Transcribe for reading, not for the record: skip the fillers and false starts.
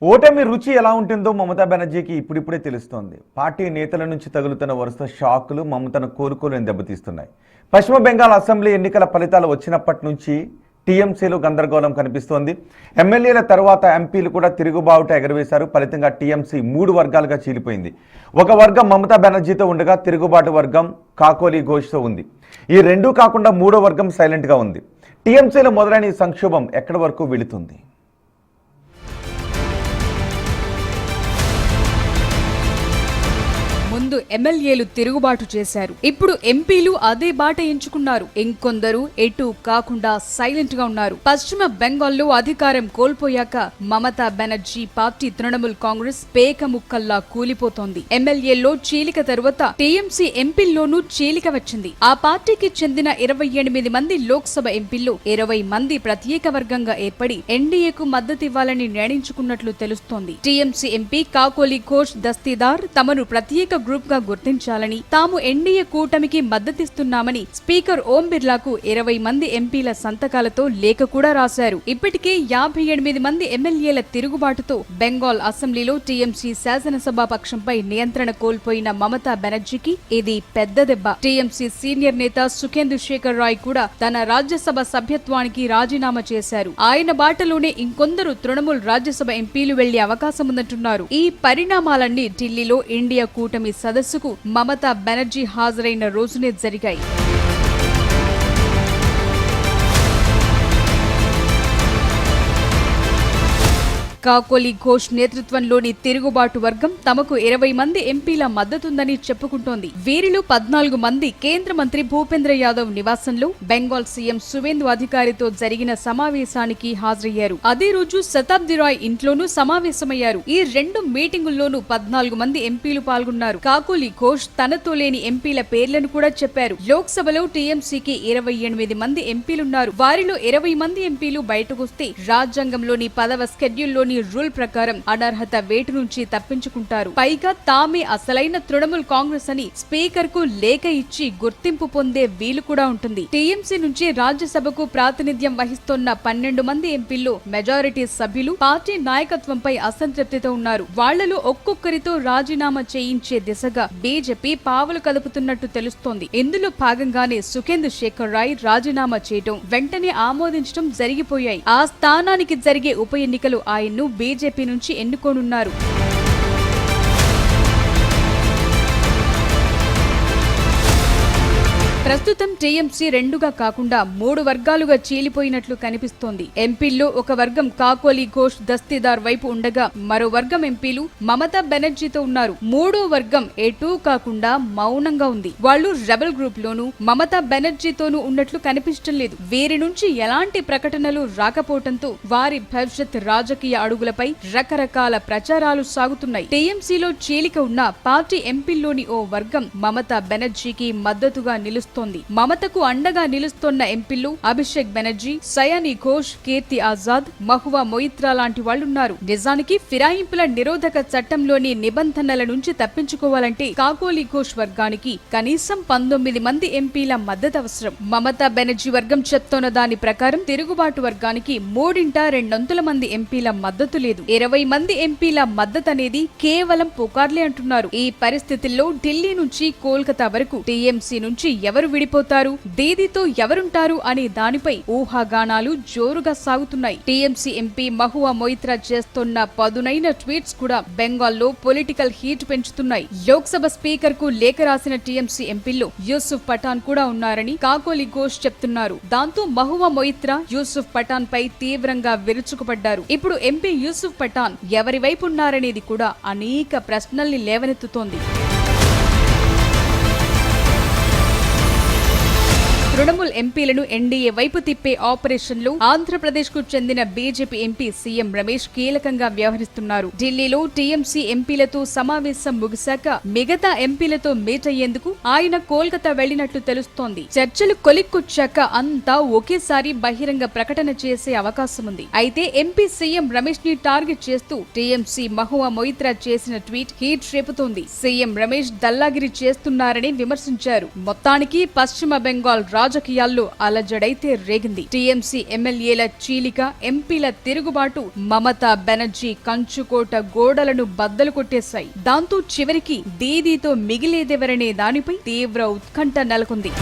ఓటమి రుచి ఎలా ఉంటుందో మమతా బెనర్జీకి ఇప్పుడిప్పుడే తెలుస్తోంది. పార్టీ నేతల నుంచి తగులుతున్న వరుస షాకులు మమతను కోలుకోలేని దెబ్బతీస్తున్నాయి. పశ్చిమ బెంగాల్ అసెంబ్లీ ఎన్నికల ఫలితాలు వచ్చినప్పటి నుంచి టీఎంసీలో గందరగోళం కనిపిస్తోంది. ఎమ్మెల్యేల తర్వాత ఎంపీలు కూడా తిరుగుబావుట ఎగరవేశారు. ఫలితంగా టీఎంసీ 3 వర్గాలుగా చీలిపోయింది. ఒక వర్గం మమతా బెనర్జీతో ఉండగా తిరుగుబాటు వర్గం కాకోలి ఘోష్తో ఉంది. ఈ రెండూ కాకుండా 3వ వర్గం సైలెంట్గా ఉంది. టీఎంసీలో మొదలైన ఈ సంక్షోభం ఎక్కడి వరకు వెళుతుంది? ముందు ఎమ్మెల్యేలు తిరుగుబాటు చేశారు. ఇప్పుడు ఎంపీలు అదే బాట ఎంచుకున్నారు. ఇంకొందరు ఎటు కాకుండా సైలెంట్ గా ఉన్నారు. పశ్చిమ బెంగాల్లో అధికారం కోల్పోయాక మమతా బెనర్జీ పార్టీ తృణమూల్ కాంగ్రెస్ పేక ముక్కల్లా కూలిపోతోంది. ఎమ్మెల్యేల్లో చీలిక తరువాత టీఎంసీ ఎంపీల్లోనూ చీలిక వచ్చింది. ఆ పార్టీకి చెందిన 28 మంది లోక్సభ ఎంపీల్లో 20 మంది ప్రత్యేక వర్గంగా ఏర్పడి ఎన్డీఏకు మద్దతివ్వాలని నిర్ణయించుకున్నట్లు తెలుస్తోంది. టీఎంసీ ఎంపీ కాకోలి ఘోష్ దస్తీదార్ తమను ప్రత్యేక గ్రూప్ గా గుర్తించాలని, తాము ఎన్డీఏ కూటమికి మద్దతిస్తున్నామని స్పీకర్ ఓం బిర్లాకు 20 మంది ఎంపీల సంతకాలతో లేఖ కూడా రాశారు. ఇప్పటికే 58 మంది ఎమ్మెల్యేల తిరుగుబాటుతో బెంగాల్ అసెంబ్లీలో టీఎంసీ శాసనసభ పక్షంపై నియంత్రణ కోల్పోయిన మమతా బెనర్జీకి ఇది పెద్ద దెబ్బ. టీఎంసీ సీనియర్ నేత సుఖేందు శేఖర్ రాయ్ కూడా తన రాజ్యసభ సభ్యత్వానికి రాజీనామా చేశారు. ఆయన బాటలోనే ఇంకొందరు తృణమూల్ రాజ్యసభ ఎంపీలు వెళ్లే అవకాశముందంటున్నారు. ఈ పరిణామాలన్నీ ఢిల్లీలో ఇండియా కూటమి సదస్సుకు మమతా బెనర్జీ హాజరైన రోజునే జరిగాయి. కాకోలి ఘోష్ నేతృత్వంలోని తిరుగుబాటు వర్గం తమకు 20 మంది ఎంపీల మద్దతుందని చెప్పుకుంటోంది. వీరిలో 14 మంది కేంద్ర మంత్రి భూపేంద్ర యాదవ్ నివాసంలో బెంగాల్ సీఎం సువేందు అధికారితో జరిగిన సమావేశానికి హాజరయ్యారు. అదే రోజు శతాబ్ది రాయ్ ఇంట్లోనూ సమావేశమయ్యారు. ఈ 2 మీటింగుల్లోనూ 14 మంది ఎంపీలు పాల్గొన్నారు. కాకోలి ఘోష్ తనతో లేని ఎంపీల పేర్లను కూడా చెప్పారు. లోక్సభలో టీఎంసీకి 28 మంది ఎంపీలున్నారు. వారిలో 20 మంది ఎంపీలు బయటకొస్తే రాజ్యాంగంలోని 10వ స్కెడ్యూల్లోని రూల్ ప్రకారం అనర్హత వేటు నుంచి తప్పించుకుంటారు. పైగా తామే అసలైన తృణమూల్ కాంగ్రెస్ అని స్పీకర్ కు లేఖ ఇచ్చి గుర్తింపు పొందే వీలు కూడా ఉంటుంది. టీఎంసీ నుంచి రాజ్యసభకు ప్రాతినిధ్యం వహిస్తున్న 12 మంది ఎంపీల్లో మెజారిటీ సభ్యులు పార్టీ నాయకత్వంపై అసంతృప్తితో ఉన్నారు. వాళ్లలో ఒక్కొక్కరితో రాజీనామా చేయించే దిశగా బీజేపీ పావులు కదుపుతున్నట్టు తెలుస్తోంది. ఇందులో భాగంగానే సుఖేందు శేఖర్ రాయ్ రాజీనామా చేయడం, వెంటనే ఆమోదించడం జరిగిపోయాయి. ఆ స్థానానికి జరిగే ఉప ఎన్నికలు ఆయన్ను బీజేపీ నుంచి ఎన్నుకోనున్నారు. ప్రస్తుతం టీఎంసీ 2గా కాకుండా 3 వర్గాలుగా చీలిపోయినట్లు కనిపిస్తోంది. ఎంపీల్లో ఒక వర్గం కాకోలి ఘోష్ దస్తీదార్ వైపు ఉండగా మరో వర్గం ఎంపీలు మమతా బెనర్జీతో ఉన్నారు. 3వ వర్గం ఎటూ కాకుండా మౌనంగా ఉంది. వాళ్లు రెబల్ గ్రూప్ లోనూ మమతా బెనర్జీతోనూ ఉన్నట్లు కనిపించడం లేదు. వీరి నుంచి ఎలాంటి ప్రకటనలు రాకపోవడంతో వారి భవిష్యత్ రాజకీయ అడుగులపై రకరకాల ప్రచారాలు సాగుతున్నాయి. టీఎంసీలో చీలిక ఉన్న పార్టీ ఎంపీల్లోని ఓ వర్గం మమతా బెనర్జీకి మద్దతుగా నిలుస్తోంది. మమతకు అండగా నిలుస్తోన్న ఎంపీలు అభిషేక్ బెనర్జీ, సయానీ ఘోష్, కీర్తి ఆజాద్, మహువా మొయిత్రా లాంటి వాళ్లున్నారు. నిజానికి ఫిరాయింపుల నిరోధక చట్టంలోని నిబంధనల నుంచి తప్పించుకోవాలంటే కాకోలి ఘోష్ వర్గానికి కనీసం 19 మంది ఎంపీల మద్దతు అవసరం. మమతా బెనర్జీ వర్గం చెప్తోన్న దాని ప్రకారం తిరుగుబాటు వర్గానికి 3/2 మంది ఎంపీల మద్దతు లేదు. 20 మంది ఎంపీల మద్దతు అనేది కేవలం పుకార్లే అంటున్నారు. ఈ పరిస్థితుల్లో ఢిల్లీ నుంచి కోల్కతా వరకు టీఎంసీ నుంచి ఎవరు విడిపోతారు, దీదీతో ఎవరుంటారు అనే దానిపై ఊహాగానాలు జోరుగా సాగుతున్నాయి. టీఎంసీ ఎంపీ మహువా మొయిత్రా చేస్తున్న పదునైన ట్వీట్స్ కూడా బెంగాల్లో పొలిటికల్ హీట్ పెంచుతున్నాయి. లోక్సభ స్పీకర్ కు లేఖ రాసిన టీఎంసీ ఎంపీల్లో యూసుఫ్ పఠాన్ కూడా ఉన్నారని కాకోలి ఘోష్ చెప్తున్నారు. దాంతో మహువా మొయిత్రా యూసుఫ్ పఠాన్ పై తీవ్రంగా విరుచుకుపడ్డారు. ఇప్పుడు ఎంపీ యూసుఫ్ పఠాన్ ఎవరి వైపు ఉన్నారనేది కూడా అనేక ప్రశ్నల్ని లేవనెత్తుతోంది. తృణమూల్ ఎంపీలను ఎన్డీఏ వైపు తిప్పే ఆపరేషన్లో ఆంధ్రప్రదేశ్ కు చెందిన బీజేపీ ఎంపీ సీఎం రమేష్ కీలకంగా వ్యవహరిస్తున్నారు. ఢిల్లీలో టీఎంసీ ఎంపీలతో సమావేశం ముగిశాక మిగతా ఎంపీలతో మీట్ అయ్యేందుకు ఆయన కోల్కతా వెళ్లినట్లు తెలుస్తోంది. చర్చలు కొలిక్కొచ్చాక అంతా ఒకేసారి బహిరంగ ప్రకటన చేసే అవకాశం ఉంది. అయితే ఎంపీ సీఎం రమేష్ ని టార్గెట్ చేస్తూ టీఎంసీ మహువా మొయిత్రా చేసిన ట్వీట్ హీట్ రేపుతోంది. సీఎం రమేష్ దల్లాగిరి చేస్తున్నారని విమర్శించారు. మొత్తానికి పశ్చిమ బెంగాల్ రాజకీయాల్లో అలజడైతే రేగింది. టీఎంసీ ఎమ్మెల్యేల చీలిక, ఎంపీల తిరుగుబాటు మమతా బెనర్జీ కంచుకోట గోడలను బద్దలు కొట్టేశాయి. దాంతో చివరికి దీదీతో మిగిలేదెవరనే దానిపై తీవ్ర ఉత్కంఠ నెలకొంది.